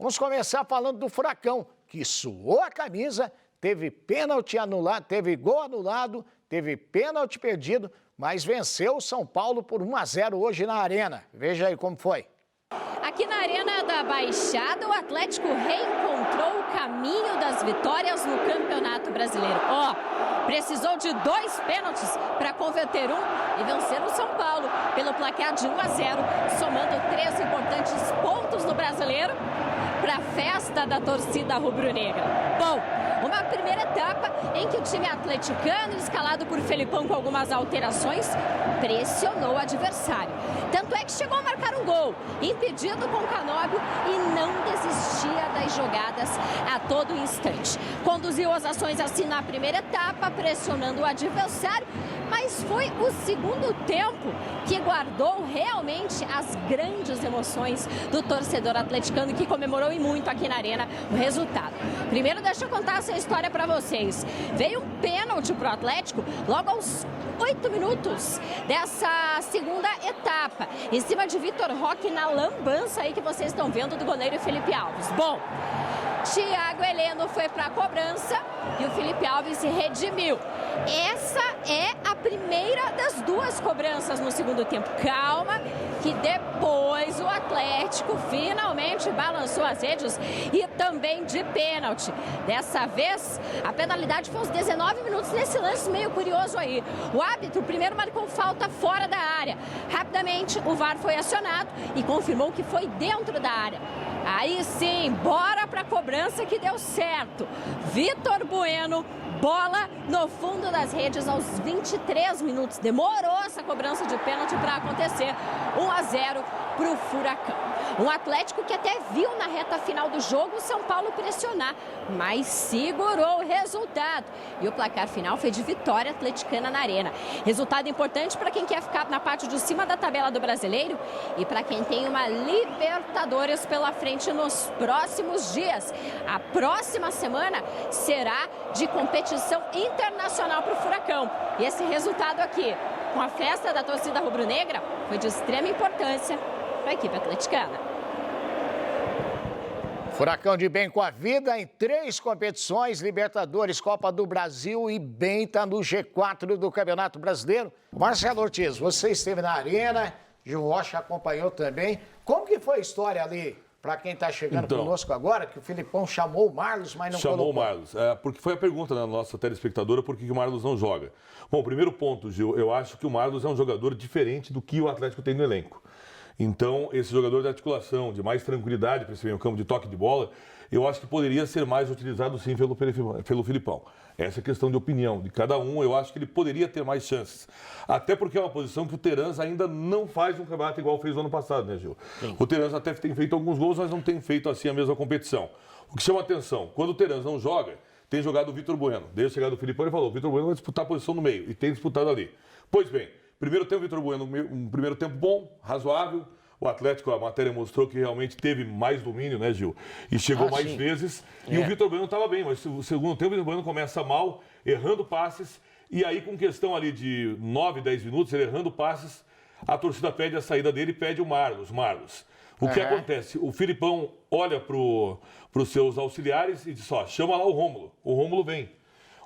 Vamos começar falando do Furacão, que suou a camisa, teve pênalti anulado, teve gol anulado, teve pênalti perdido, mas venceu o São Paulo por 1-0 hoje na Arena. Veja aí como foi. Aqui na Arena da Baixada, o Atlético reencontrou o caminho das vitórias no Campeonato Brasileiro. Precisou de 2 pênaltis para converter um e vencer o São Paulo pelo placar de 1-0, somando 3 importantes pontos no Brasileiro para a festa da torcida rubro-negra. Bom, uma primeira etapa em que o time atleticano, escalado por Felipão com algumas alterações, pressionou o adversário. Tanto é que chegou a marcar um gol, impedido com o Canóbio, e não desistia das jogadas a todo instante. Conduziu as ações assim na primeira etapa, pressionando o adversário, mas foi o segundo tempo que guardou realmente as grandes emoções do torcedor atleticano, que comemorou e muito aqui na Arena o resultado. Primeiro, deixa eu contar essa história para vocês. Veio um pênalti para o Atlético logo aos 8 minutos dessa segunda etapa, em cima de Vitor Roque, na lambança aí que vocês estão vendo do goleiro Felipe Alves. Bom, Thiago Heleno foi para a cobrança e o Felipe Alves se redimiu. Essa é a primeira das 2 cobranças no segundo tempo. Calma, que depois o Atlético finalmente balançou as redes e também de pênalti. Dessa vez, a penalidade foi aos 19 minutos nesse lance meio curioso aí. O árbitro primeiro marcou falta fora da área. Rapidamente, o VAR foi acionado e confirmou que foi dentro da área. Aí sim, bora para a cobrança que deu certo. Vitor Bueno, bola no fundo das redes aos 23 minutos. Demorou essa cobrança de pênalti para acontecer. 1-0 para o Furacão. Um Atlético que até viu na reta final do jogo o São Paulo pressionar, mas segurou o resultado. E o placar final foi de vitória atleticana na Arena. Resultado importante para quem quer ficar na parte de cima da tabela do Brasileiro e para quem tem uma Libertadores pela frente nos próximos dias. A próxima semana será de competição internacional para o Furacão. E esse resultado aqui, com a festa da torcida rubro-negra, foi de extrema importância para a equipe atleticana. Furacão de bem com a vida em 3 competições, Libertadores, Copa do Brasil, e bem está no G4 do Campeonato Brasileiro. Marcelo Ortiz, você esteve na Arena, Gil Rocha acompanhou também. Como que foi a história ali, para quem está chegando conosco agora, que o Filipão chamou o Marlos, mas não colocou? Chamou o Marlos, porque foi a pergunta da nossa telespectadora, por que o Marlos não joga. Bom, primeiro ponto, Gil, eu acho que o Marlos é um jogador diferente do que o Atlético tem no elenco. Então, esse jogador de articulação, de mais tranquilidade para esse meio campo, de toque de bola, eu acho que poderia ser mais utilizado sim pelo Filipão. Essa é questão de opinião de cada um, eu acho que ele poderia ter mais chances. Até porque é uma posição que o Terans ainda não faz um campeonato igual fez no ano passado, né, Gil? Sim. O Terans até tem feito alguns gols, mas não tem feito assim a mesma competição. O que chama atenção, quando o Terans não joga, tem jogado o Vitor Bueno. Desde a chegada do Filipão, ele falou, o Vitor Bueno vai disputar a posição no meio, e tem disputado ali. Pois bem, primeiro tempo, o Vitor Bueno, um primeiro tempo bom, razoável. O Atlético, a matéria mostrou que realmente teve mais domínio, né, Gil? E chegou mais vezes. E o Vitor Bueno estava bem, mas o segundo tempo o Vitor Bueno começa mal, errando passes. E aí, com questão ali de 9, 10 minutos, ele errando passes, a torcida pede a saída dele e pede o Marlos. O que acontece? O Filipão olha para os seus auxiliares e diz, chama lá o Rômulo. O Rômulo vem.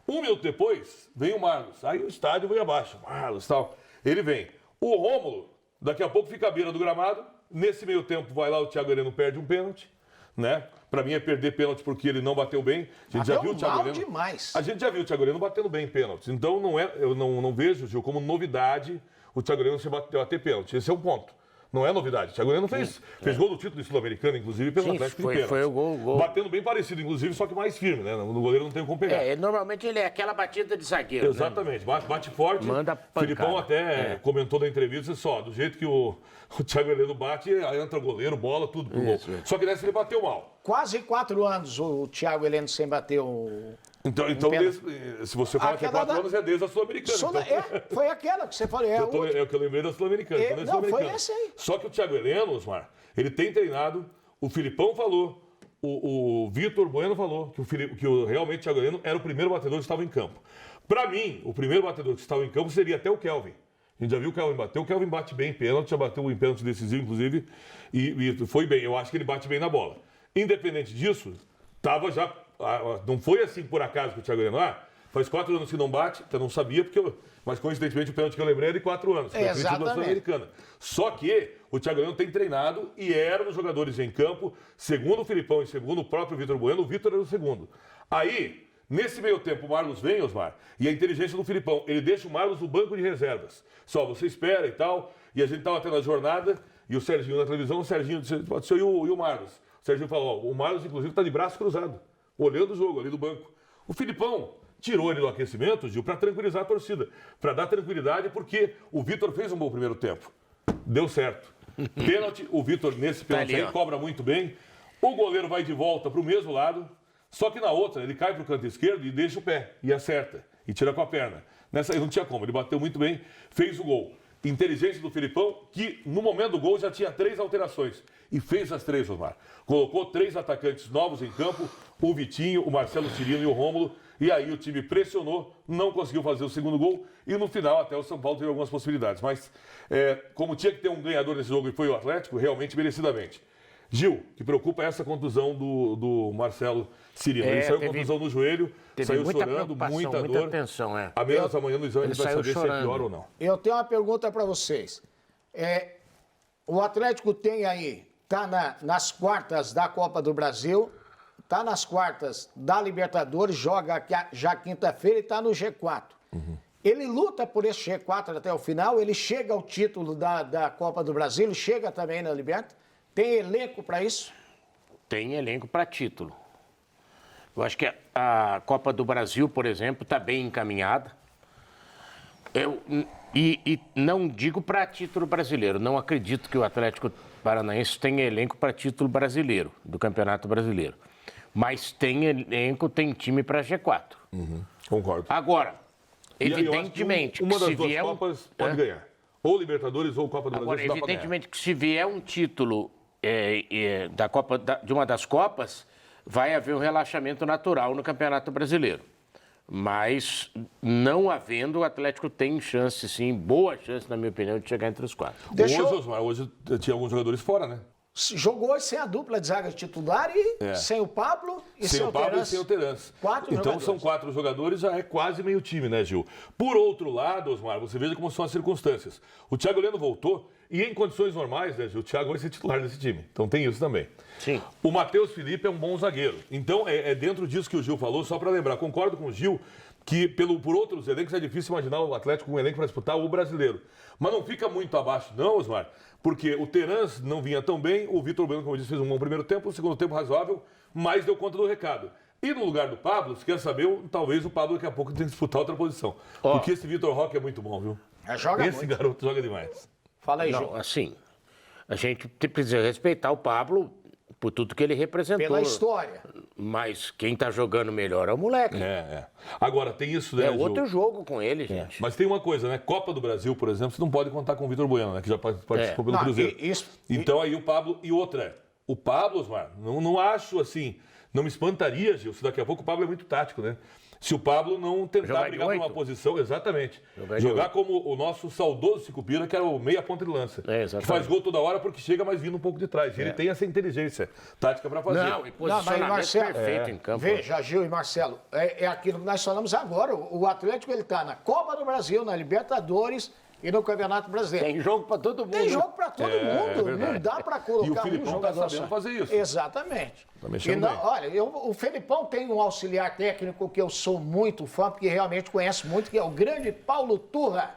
1 minuto depois, vem o Marlos. Aí o estádio veio abaixo. Marlos, tal. Ele vem. O Rômulo, daqui a pouco fica à beira do gramado. Nesse meio tempo, vai lá, o Thiago Heleno perde um pênalti, né? Para mim é perder pênalti porque ele não bateu bem. A gente já viu o Thiago Heleno. Demais. A gente já viu o Thiago Heleno batendo bem pênaltis. Então eu não vejo, Gil, como novidade o Thiago Heleno se bater pênalti. Esse é o ponto. Não é novidade. O Thiago Heleno fez gol do título sul-americano, inclusive, pelo Atlético de pênalti. Foi o gol. Batendo bem parecido, inclusive, só que mais firme, né? No goleiro não tem como pegar. Normalmente ele é aquela batida de zagueiro. Exatamente. Né? Bate forte. Manda pancada. O Filipão até comentou na entrevista, do jeito que o Thiago Heleno bate, aí entra o goleiro, bola, tudo pro gol. Só que nessa ele bateu mal. Quase 4 anos o Thiago Heleno sem bater o... Então se você fala que é 4 anos, é desde a Sul-Americana. Foi aquela que você falou. É o que eu lembrei da Sul-Americana. Não, foi essa aí. Só que o Thiago Heleno, Osmar, ele tem treinado, o Filipão falou, o Vitor Bueno falou que realmente o Thiago Heleno era o primeiro batedor que estava em campo. Para mim, o primeiro batedor que estava em campo seria até o Kelvin. A gente já viu o Kelvin bater. O Kelvin bate bem em pênalti, já bateu em pênalti decisivo, inclusive, e foi bem. Eu acho que ele bate bem na bola. Independente disso, tava já... Não foi assim por acaso que o Thiago Heleno... Faz 4 anos que não bate, eu não sabia, mas coincidentemente o pênalti que eu lembrei é de 4 anos. Foi a situação americana. Só que o Thiago Heleno tem treinado e eram os jogadores em campo, segundo o Filipão e segundo o próprio Vitor Bueno, o Vitor era o segundo. Aí, nesse meio tempo, o Marlos vem, Osmar, e a inteligência do Filipão, ele deixa o Marlos no banco de reservas. Só, você espera e tal, e a gente estava tendo a jornada, e o Serginho na televisão, o Serginho disse, pode ser e o Marlos. O Serginho falou, o Marlos, inclusive, está de braço cruzado, olhando o jogo ali do banco. O Filipão tirou ele do aquecimento, Gil, para tranquilizar a torcida, para dar tranquilidade, porque o Vitor fez um bom primeiro tempo. Deu certo. Pênalti, o Vitor, nesse pênalti aí, cobra muito bem. O goleiro vai de volta para o mesmo lado, só que na outra ele cai para o canto esquerdo e deixa o pé, e acerta, e tira com a perna. Nessa aí não tinha como, ele bateu muito bem, fez o gol. Inteligência do Filipão, que no momento do gol já tinha 3 alterações. E fez as 3, Osmar. Colocou 3 atacantes novos em campo, o Vitinho, o Marcelo Cirino e o Rômulo. E aí o time pressionou, não conseguiu fazer o segundo gol. E no final até o São Paulo teve algumas possibilidades. Mas como tinha que ter um ganhador nesse jogo e foi o Atlético, realmente merecidamente. Gil, que preocupa essa contusão do Marcelo Cirino. Ele saiu com contusão no joelho, saiu chorando, muita dor. Tensão, A menos amanhã no exame a gente vai saber se é pior ou não. Eu tenho uma pergunta para vocês. O Atlético tem aí, está nas quartas da Copa do Brasil, está nas quartas da Libertadores, joga já quinta-feira e está no G4. Ele luta por esse G4 até o final, ele chega ao título da Copa do Brasil, ele chega também na Libertadores. Tem elenco para isso? Tem elenco para título. Eu acho que a Copa do Brasil, por exemplo, está bem encaminhada. E não digo para título brasileiro. Não acredito que o Atlético Paranaense tenha elenco para título brasileiro, do Campeonato Brasileiro. Mas tem elenco, tem time para G4. Concordo. Agora, evidentemente, uma das se duas vier Copas pode ganhar. Ou Libertadores ou Copa do Brasil. Agora, evidentemente que se vier um título de uma das Copas, vai haver um relaxamento natural no Campeonato Brasileiro. Mas, não havendo, o Atlético tem chance, sim, boa chance, na minha opinião, de chegar entre os 4. Hoje tinha alguns jogadores fora, né? Jogou sem a dupla de zaga titular e sem o Pablo e sem o Terence. E sem o Terence. 4 então jogadores. São 4 jogadores, já é quase meio time, né, Gil? Por outro lado, Osmar, você veja como são as circunstâncias. O Thiago Heleno voltou e em condições normais, né, Gil? O Thiago vai ser titular desse time. Então tem isso também. Sim. O Matheus Felipe é um bom zagueiro. Então é dentro disso que o Gil falou, só para lembrar, concordo com o Gil que por outros elencos é difícil imaginar o Atlético com um elenco para disputar o brasileiro. Mas não fica muito abaixo não, Osmar, porque o Terence não vinha tão bem, o Vitor Bueno, como eu disse, fez um bom primeiro tempo, um segundo tempo razoável, mas deu conta do recado. E no lugar do Pablo, se quer saber, talvez o Pablo daqui a pouco tenha que disputar outra posição. Porque esse Vitor Roque é muito bom, viu? Esse garoto joga demais. Fala aí, Gil. Não, assim, a gente precisa respeitar o Pablo por tudo que ele representou. Pela história. Mas quem tá jogando melhor é o moleque. Agora, tem isso, né, É outro jogo com ele, gente. Mas tem uma coisa, né? Copa do Brasil, por exemplo, você não pode contar com o Vitor Bueno, né? Que já participou pelo Cruzeiro. Então aí o Pablo... E outra, o Pablo, Osmar, não acho assim... Não me espantaria, Gil, se daqui a pouco o Pablo é muito tático, né? Se o Pablo não tentar brigar por uma posição, exatamente. Jogar como o nosso saudoso Sicupira, que era o meia ponta de lança. Que faz gol toda hora porque chega mais vindo um pouco de trás. Ele tem essa inteligência tática para fazer. Não, e posicionamento perfeito em campo. Veja, Gil e Marcelo, é aquilo que nós falamos agora. O Atlético ele está na Copa do Brasil, na Libertadores e no Campeonato Brasileiro. Tem jogo para todo mundo. Tem jogo para todo mundo. Não dá para colocar um jogador sabendo fazer isso. Exatamente. Tá mexendo bem. Olha, o Felipão tem um auxiliar técnico que eu sou muito fã, porque realmente conheço muito, que é o grande Paulo Turra.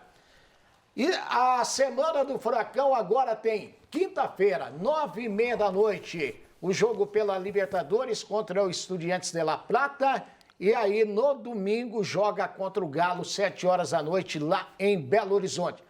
E a semana do Furacão agora tem quinta-feira, 9h30 da noite, o jogo pela Libertadores contra o Estudiantes de La Plata. E aí, no domingo, joga contra o Galo, 7 horas da noite, lá em Belo Horizonte.